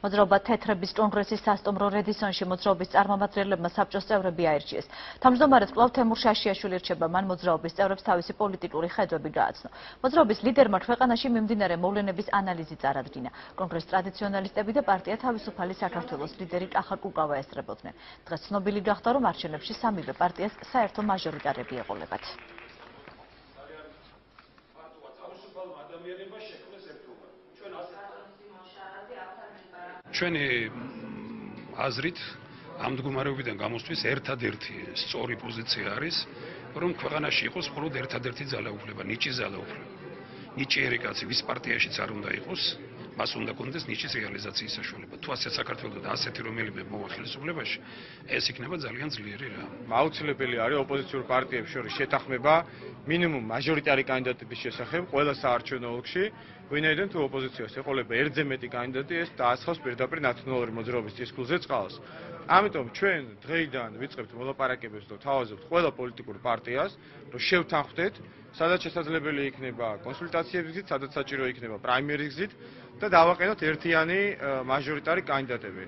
მოძრაობა თეთრების კონგრესის სასტუმრო რედისონში მოძრაობის წარმომადგენლებმა საბჭოს წევრები აირჩიეს. თავმჯდომარედ კვლავ თემურ შაშიაშვილი რჩება, მან მოძრაობის წევრებს თავისი პოლიტიკური ხედვები გააცნო. მოძრაობის ლიდერმა ქვეყანაში მიმდინარე მოვლენების ანალიზი წარადგინა. კონგრესის ტრადიციონალისტები და პარტია თავისუფალი საქართველოს ლიდერი კახა კუკავა ესწრებოდნენ. დღეს ცნობილი გახდა, რომ არჩევნებში სამივე პარტიას საერთო მაჟორიტარები ეყოლებათ. ჩვენი აზრით ამ მდგომარეობიდან გამოსვლის ერთადერთი სწორი პოზიცია არის, რომ ქვეყანაში იყოს მხოლოდ ერთადერთი ძალაუფლება, ნიჭის ძალაუფლება. ნიჭიერი კაცი ვის პარტიაშიც არ უნდა იყოს, მას უნდა კონდეს ნიჭის რეალიზაციის საშუალება. თუ ასე საქართველოს და ასეთი რომელიმე მოვა ხელისუფლებაში, ეს იქნება ძალიან ძლიერი რამ. აუცილებელი არის ოპოზიციურ პარტიებს შორის შეთანხმება მინიმუმ მაჟორიტარი კანდიდატების შესახებ ყველა საარჩევნო ოლქში, ვინაიდან თუ ოპოზიციას ეყოლება ერთზე მეტი კანდიდატი, ეს დაასხავს პირდაპირ ნაციონალური მოძრაობის წისქვილზე წყალს. ამიტომ ჩვენ დღეიდან ვიწყებთ მოლაპარაკებებს და თავაზობთ ყველა პოლიტიკურ პარტიას, რომ შევთანხმდეთ, სადაც შესაძლებელი იქნება კონსულტაციების გზით, სადაც საჭირო იქნება პრაიმერის გზით და დავაყენოთ ერთიანი მაჟორიტარი კანდიდატები.